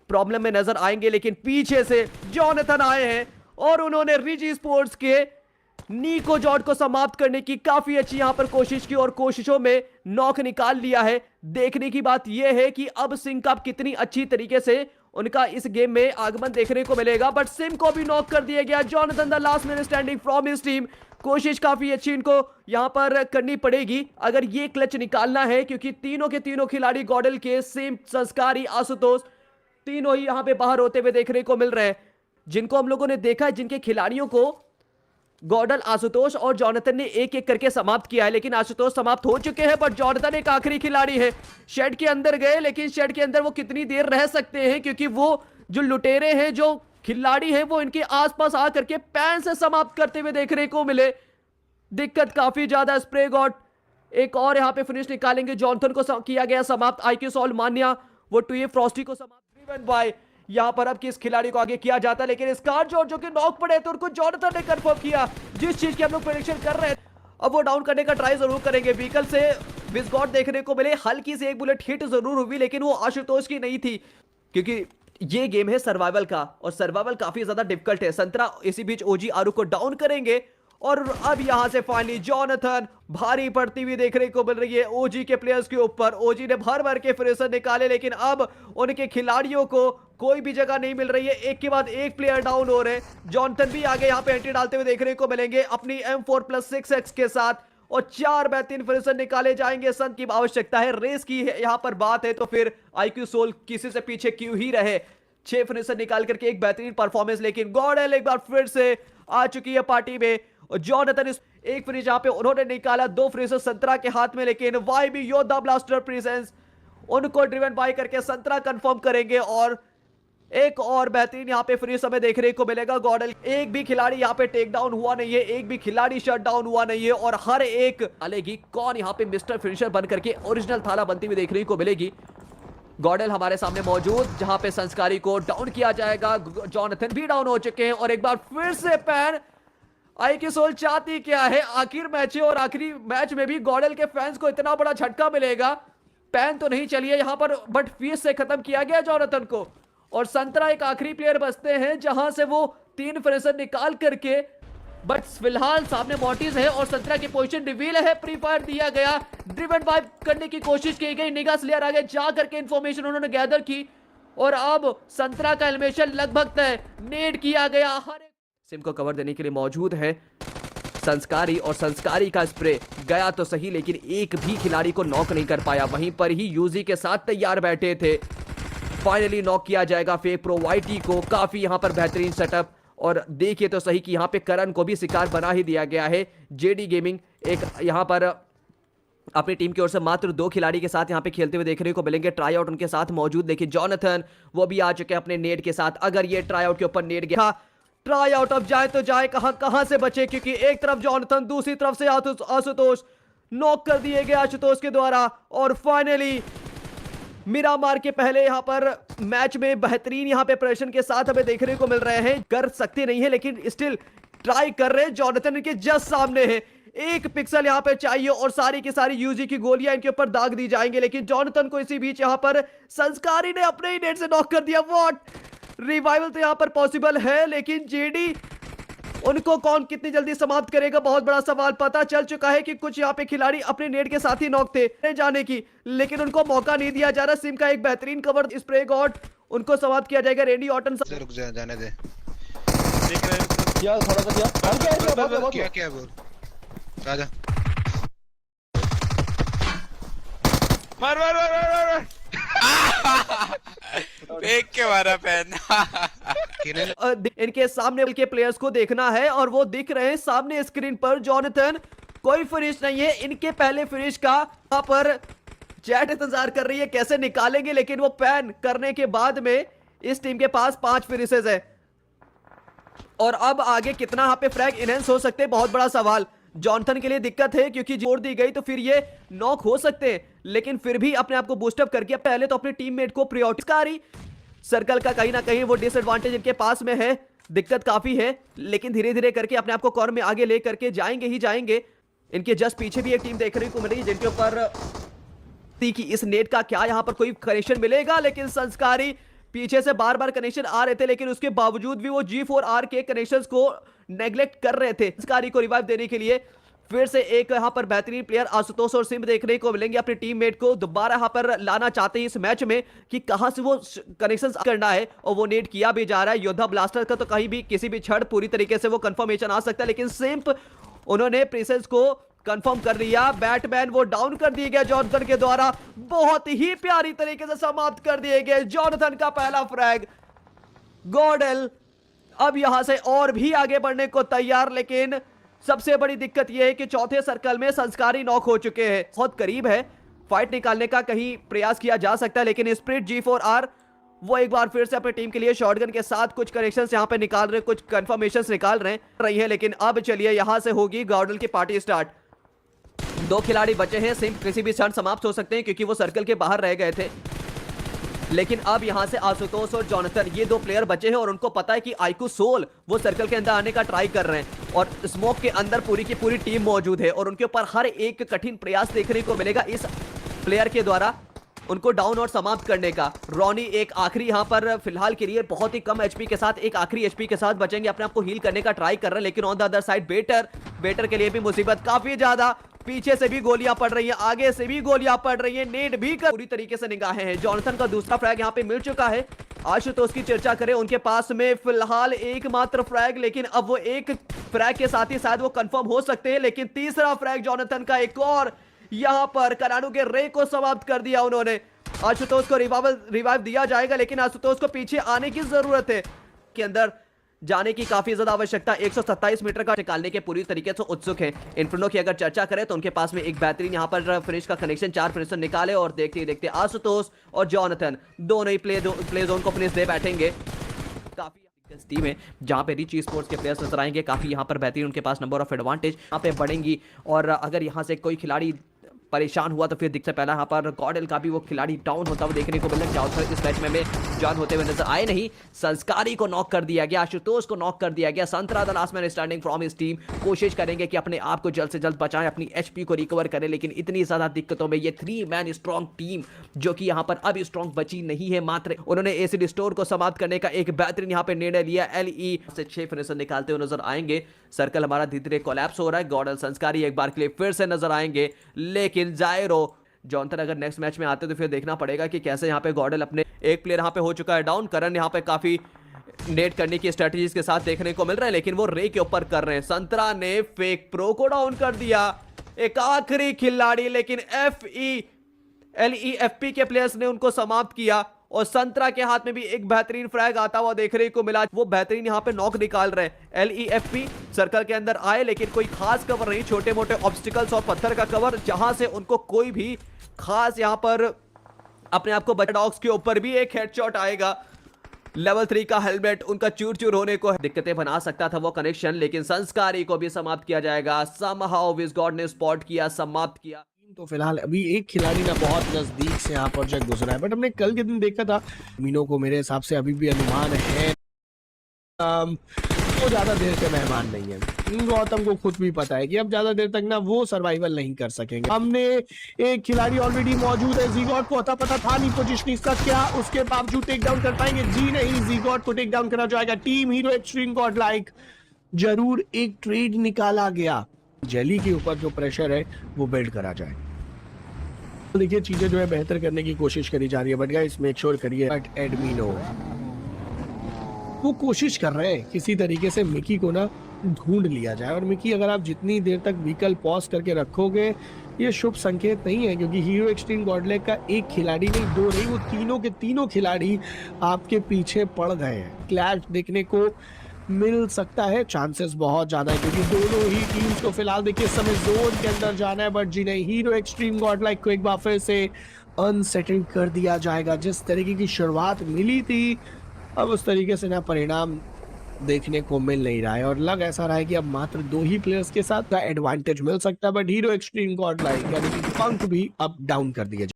Problem में नजर आएंगे, लेकिन पीछे से जॉनथन आए हैं और उन्होंने रिजी स्पोर्ट्स के निको जॉर्ज को समाप्त करने की काफी अच्छी यहां पर कोशिश की और कोशिशों में नॉक निकाल लिया है। देखने की बात यह है कि अब सिंह का कितनी अच्छी तरीके से उनका इस गेम में आगमन देखने को मिलेगा, बट सिम को भी नॉक कर दिया गया। Jonathan the last man standing from his team. कोशिश काफी अच्छी इनको यहां पर करनी पड़ेगी अगर ये क्लच निकालना है, क्योंकि तीनों के तीनों खिलाड़ी गॉडल के, सिम, संस्कारी, आशुतोष, तीनों ही यहां पे बाहर होते हुए देखने को मिल रहे हैं। जिनको हम लोगों ने देखा है, जिनके खिलाड़ियों को गॉडल, आशुतोष और जॉनथन ने एक एक करके समाप्त किया है, लेकिन आशुतोष समाप्त हो चुके हैं, बट जॉनथन एक आखिरी खिलाड़ी है। शेड के अंदर गए, लेकिन शेड के अंदर वो कितनी देर रह सकते हैं, क्योंकि वो जो लुटेरे हैं, जो खिलाड़ी हैं, वो इनके आसपास आकर के पैन से समाप्त करते हुए देखने को मिले। दिक्कत काफी ज्यादा। स्प्रे गॉड एक और यहां पे फिनिश निकालेंगे। जॉनथन को किया गया समाप्त। आईक्यू सॉल मान्या वो टू फ्रॉस्टी को समाप्त। ड्रिवन बाय यहां पर अब किस खिलाड़ी को आगे किया जाता है, लेकिन स्कार जॉर्ज जो कि नॉक पड़े तो उनको जॉनथन ने कंफर्म किया, जिस चीज की हम लोग प्रेडिक्शन कर रहे हैं। अब वो डाउन करने का ट्राई जरूर करेंगे। व्हीकल से विस्गॉट देखने को मिले, हल्की से एक बुलेट हिट जरूर हुई, लेकिन वो आशुतोष की नहीं थी, क्योंकि ये गेम है सर्वाइवल का और सर्वाइवल काफी ज्यादा डिफिकल्ट है। संतरा इसी बीच ओजी आरू को डाउन करेंगे और अब यहां से फाइनली जॉनथन भारी पड़ती हुई देखने को मिल रही है ओजी के प्लेयर्स के ऊपर। ओजी ने भर भर के फिनिशर निकाले, लेकिन अब उनके खिलाड़ियों को कोई भी जगह नहीं मिल रही है। एक के बाद एक प्लेयर डाउन हो रहे हैं। जॉनथन भी आगे यहां पे एंट्री डालते हुए देखने को मिलेंगे अपनी M4+6X के साथ, और 4 बेहतरीन फिनिशर निकाले जाएंगे। संत की आवश्यकता है, रेस की यहां पर बात है, तो फिर आईक्यू सोल किसी से पीछे क्यों ही रहे। 6 फिनिशर निकाल करके एक बेहतरीन परफॉर्मेंस, लेकिन गॉडल एक बार फिर से आ चुकी है पार्टी में। और जॉनथन एक फिनिश यहां पे उन्होंने निकाला, 2 फिनिशर संतरा के हाथ में, लेकिन वाई भी योद्धा ब्लास्टर प्रेजेंस उनको ड्रिवन बाय करके संतरा कंफर्म करेंगे। और एक और बेहतरीन यहां पे फिनिश हमें देखने को मिलेगा। गॉडल एक भी खिलाड़ी यहां पे टेक डाउन हुआ नहीं है, एक भी खिलाड़ी शट डाउन हुआ नहीं है, और हर एक डालेगी कौन यहां पे मिस्टर फिनिशर बन करके ओरिजिनल थाला बनती हुई देखने को मिलेगी। गॉडल हमारे सामने मौजूद, जहां पे संस्कारी को डाउन किया जाएगा। जॉनथन भी डाउन हो चुके हैं, और एक बार फिर से पैन आईक्यू सोल चाहती क्या है, आखिर मैच है और आखिरी मैच में भी गॉडल के फैंस को इतना बड़ा झटका मिलेगा। पैन तो नहीं चली है यहां पर, बट फीस से खत्म किया गया जॉनथन को, और संतरा एक आखिरी प्लेयर बचते हैं जहां से वो 3 फिनिशर निकाल करके, बट फिलहाल सामने मॉर्टिस है और संतरा की पोजीशन रिवील है। प्री फायर दिया गया, ड्रिवन बाय करने की कोशिश की गई, निगाह स्लेयर आगे जा करके इंफॉर्मेशन उन्होंने गैदर की, और अब संतरा का एलिमिनेशन लगभग तय। नेड किया गया, हर सिम को कवर देने के लिए मौजूद है संस्कारी, और संस्कारी का स्प्रे गया तो सही, लेकिन एक भी खिलाड़ी को नॉक नहीं कर पाया। वहीं पर ही यूजी के साथ तैयार बैठे थे। फाइनली नॉक किया जाएगा फेक प्रो वाईटी को। काफी यहां पर बेहतरीन सेटअप, और देखिए तो सही कि यहां पे करण को भी शिकार बना ही दिया गया है। जेडी गेमिंग एक यहां पर अपनी टीम की ओर से मात्र 2 खिलाड़ी के साथ यहां पे खेलते हुए देखने को मिलेंगे। ट्राई आउट उनके साथ मौजूद, लेकिन जॉनथन वो भी आ चुके हैं अपने नेट के साथ। अगर ये ट्राई आउट के ऊपर नेट गया, ट्राई आउट अब जाए तो जाए कहां से बचे, क्योंकि एक तरफ जॉनथन, दूसरी तरफ से आशुतोष नॉक कर दिए गए आशुतोष के द्वारा। और फाइनली मिरामार के पहले यहां पर मैच में बेहतरीन यहां पे प्रदर्शन के साथ हमें देखने को मिल रहे हैं। कर सकते नहीं है, लेकिन स्टिल ट्राई कर रहे हैं। जॉनथन के जस्ट सामने है, 1 पिक्सल यहां पे चाहिए और सारी की सारी यूजी की गोलियां इनके ऊपर दाग दी जाएंगे, लेकिन जॉनथन को इसी बीच यहां पर संस्कारी ने अपने ही नेट से नॉक कर दिया। व्हाट, रिवाइवल तो यहां पर पॉसिबल है, लेकिन जेडी उनको कौन कितनी जल्दी समाप्त करेगा, बहुत बड़ा सवाल। पता चल चुका है कि कुछ यहाँ पे खिलाड़ी अपने नेट के साथ ही नॉक थे जाने की, लेकिन उनको मौका नहीं दिया जा रहा। सिम का एक बेहतरीन कवर, स्प्रे गॉड उनको समाप्त किया जाएगा। रेंडी ऑटन रुक जा, जाने दे। देख रहे हैं क्या थोड़ा सा क्या बोल राजा, मार मार मार मार मार देख के मारा पैन। इनके सामने के प्लेयर्स को देखना है, और वो दिख रहे हैं सामने स्क्रीन पर। जॉनथन कोई फिनिश नहीं है, इनके पहले फिनिश का यहाँ पर चैट इंतजार कर रही है कैसे निकालेंगे, लेकिन वो पैन करने के बाद में इस टीम के पास 5 फिनिशेस है, और अब आगे कितना यहाँ पे फ्रैग इनहेंस हो सकते हैं, बहुत बड़ा सवाल। जॉनथन के लिए दिक्कत है, क्योंकि जोड़ दी गई तो फिर ये नॉक हो सकते हैं, लेकिन फिर भी अपने आप को बूस्टअप करके पहले तो अपने टीममेट को प्रायोरिटी। सर्कल का कहीं ना कहीं वो डिसएडवांटेज इनके पास में है, दिक्कत काफी है, लेकिन धीरे धीरे करके अपने आप को कॉर्नर में आगे ले करके जाएंगे ही जाएंगे। इनके जस्ट पीछे भी एक टीम देखने को मिल रही है, जिनके ऊपर कि इस नेट का क्या यहां पर कोई कनेक्शन मिलेगा, लेकिन संस्कारी पीछे से बार बार कनेक्शन आ रहे थे, लेकिन उसके बावजूद भी वो G4R के कनेक्शंस को नेग्लेक्ट कर रहे थे। संस्कारी को रिवाइव देने के लिए फिर से एक यहां पर बेहतरीन प्लेयर आशुतोष और सिम देखने को मिलेंगे। अपने टीममेट को दोबारा यहां पर लाना चाहते हैं इस मैच में कि कहां से वो कनेक्शंस करना है, और वो नेट किया भी जा रहा है। योद्धा ब्लास्टर का तो कहीं भी किसी भी क्षण पूरी तरीके से वो कंफर्मेशन आ सकता है, लेकिन सिम्प उन्होंने प्रेसेंस को कंफर्म कर लिया। बैटमैन वो डाउन कर दिए गए जॉनथन के द्वारा, बहुत ही प्यारी तरीके से समाप्त कर दिए गए। जॉनथन का पहला फ्रैग। गॉर्डल अब यहां से और भी आगे बढ़ने को तैयार, लेकिन सबसे बड़ी दिक्कत यह है कि चौथे सर्कल में संस्कारी नॉक हो चुके हैं। बहुत करीब है, फाइट निकालने का कहीं प्रयास किया जा सकता है, लेकिन स्प्रिट G4R वो एक बार फिर से अपनी टीम के लिए शॉटगन के साथ कुछ कनेक्शंस यहां पे निकाल रहे, कुछ कंफर्मेशंस निकाल रही है। लेकिन अब चलिए यहां से होगी गॉर्डल की पार्टी स्टार्ट। 2 खिलाड़ी बचे हैं, सिम किसी भी क्षण समाप्त हो सकते हैं क्योंकि वो सर्कल के बाहर रह गए थे। लेकिन अब यहां से आशुतोष और जॉनथन ये 2 प्लेयर बचे हैं, और उनको पता है कि आइकू सोल वो सर्कल के अंदर आने का ट्राई कर रहे हैं, और स्मोक के अंदर पूरी की पूरी टीम मौजूद है, और उनके ऊपर हर एक कठिन प्रयास देखने को मिलेगा इस प्लेयर के द्वारा उनको डाउन और समाप्त करने का। रॉनी एक आखिरी यहां पर फिलहाल के लिए बहुत ही कम एचपी के साथ, एक आखिरी एचपी के साथ बचेंगे, अपने आप को हील करने का ट्राई कर रहे हैं। लेकिन on the other side better के लिए भी मुसीबत काफी ज्यादा। पीछे से भी गोलियां पड़ रही हैं, आगे से भी गोलियां पड़ रही हैं, नेट भी कर पूरी तरीके से निगाहें हैं। जॉनथन का दूसरा फ्रैग यहां पे मिल चुका है। आशुतोष की चर्चा करें, उनके पास में फिलहाल एकमात्र फ्रैग, लेकिन अब वो एक फ्रैग के साथ ही शायद वो कंफर्म हो सकते हैं। लेकिन तीसरा फ्रैग जॉनथन का, एक और यहां पर कनाडू के रे को समाप्त कर दिया उन्होंने। आशुतोष को रिवाइव दिया जाएगा, लेकिन आशुतोष को पीछे आने की जरूरत है, के अंदर जाने की काफी ज्यादा आवश्यकता। 127 मीटर का निकालने के पूरी तरीके से उत्सुक है। इन्फर्नो की अगर चर्चा करें तो उनके पास में एक बेहतरीन यहां पर फिनिश का कनेक्शन, 4 फिनिशर निकाले, और देखते ही देखते आशुतोष और जॉनथन दोनों ही प्ले जोन को फिनिश दे बैठेंगे। काफी टीम है जहां पे रिच स्पोर्ट्स के प्लेयर्स नजर आएंगे, काफी यहां पर बेहतरीन उनके पास नंबर ऑफ एडवांटेज यहां पे बढ़ेंगी। और अगर यहां से कोई खिलाड़ी परेशान हुआ तो फिर दिखता पहला यहाँ पर गॉर्डल का भी वो खिलाड़ी डाउन होता हुआ देखने को मिला। ज्यादातर इस मैच में जॉन होते हुए नजर आए नहीं। संस्कारी को नॉक कर दिया गया, आशुतोष को नॉक कर दिया गया। संतरा the last man standing from his team कोशिश करेंगे कि अपने आप को जल्द से जल्द बचाएं, अपनी एचपी को रिकवर करें, लेकिन इतनी ज्यादा दिक्कतों में ये 3 मैन स्ट्रॉन्ग टीम जो कि यहाँ पर अब स्ट्रॉन्ग बची नहीं है, मात्र उन्होंने एसिड स्टोर को समाप्त करने का एक बेहतरीन यहाँ पे निर्णय लिया। LE से 6 फिनिशर निकालते हुए नजर आएंगे। सर्कल हमारा धीरे धीरे कोलैप्स हो रहा है। गॉर्डल संस्कारी एक बार के लिए फिर से नजर आएंगे, लेकिन जायरो जॉनथन अगर नेक्स्ट मैच में आते तो फिर देखना पड़ेगा कि कैसे यहाँ पे गॉर्डल अपने एक प्लेयर यहाँ पे हो चुका है डाउन। करण यहाँ पे काफी नेट करने की स्ट्रेटजीज के साथ देखने को मिल रहा है, लेकिन वो रे के ऊपर कर रहे हैं। संतरा ने फेक प्रो को डाउन कर दिया, एक आखिरी खिलाड़ी, लेकिन LEFP के प्लेयर्स ने उनको समाप्त किया। और संतरा के हाथ में भी एक बेहतरीन फ्रैग आता हुआ देखने को मिला, वो बेहतरीन यहाँ पे नॉक निकाल रहे हैं। LEFP सर्कल के अंदर आए, लेकिन कोई खास कवर नहीं, छोटे मोटे ऑब्स्टिकल्स और पत्थर का कवर, जहां से उनको कोई भी खास यहाँ पर अपने आप को बचा। डॉग्स के ऊपर भी एक हेडशॉट आएगा। लेवल 3 का हेलमेट उनका चूर चूर होने को दिक्कतें बना सकता था वो कनेक्शन, लेकिन संस्कारी को भी समाप्त किया जाएगा। समहाउ विज़गॉड ने स्पॉट किया, समाप्त किया। तो फिलहाल अभी एक खिलाड़ी ना बहुत नजदीक से यहाँ पर जग गुजरा है, बट हमने कल के दिन देखा था मीनो को मेरे हिसाब से अभी भी अनुमान है वो ज्यादा देर के मेहमान नहीं है। गौतम को खुद भी पता है कि अब ज्यादा देर तक ना वो सर्वाइवल नहीं कर सकेंगे। हमने एक खिलाड़ी ऑलरेडी मौजूद है, ज़ीगॉट को पता था नहीं पोजीशन इसका क्या, उसके बावजूद टेक डाउन कर पाएंगे? जी नहीं, ज़ीगॉट को टेक डाउन करा जाएगा। Team hero extreme God like जरूर एक ट्रेड निकाला गया, जेली के ऊपर जो प्रेशर है वो बिल्ड करा जाए। तो देखिए चीजें जो है बेहतर करने की कोशिश करी जा रही है, बट गाइस मेक श्योर करिए बट एडमिनो वो कोशिश कर रहे हैं किसी तरीके से मिकी को ना ढूंढ लिया जाए। और मिकी अगर आप जितनी देर तक व्हीकल पॉज करके रखोगे ये शुभ संकेत नहीं है, क्योंकि हीरो एक्सट्रीम गॉडलेक का एक खिलाड़ी नहीं, 2 नहीं, वो तीनों के तीनों खिलाड़ी आपके पीछे पड़ गए हैं। क्लैश देखने को मिल सकता है, चांसेस बहुत ज्यादा है, क्योंकि दोनों ही टीम्स को फिलहाल देखिए इस समय जोन के अंदर जाना है, बट जी नहीं, हीरो एक्सट्रीम गॉडलाइक को एक बार फिर से अनसेटल्ड कर दिया जाएगा। जिस तरीके की शुरुआत मिली थी अब उस तरीके से ना परिणाम देखने को मिल नहीं रहा है, और लग ऐसा रहा है कि अब मात्र 2 ही प्लेयर्स के साथ का एडवांटेज मिल सकता है, बट हीरो एक्सट्रीम गॉडलाइक यानी कि पंख भी अब डाउन कर दिया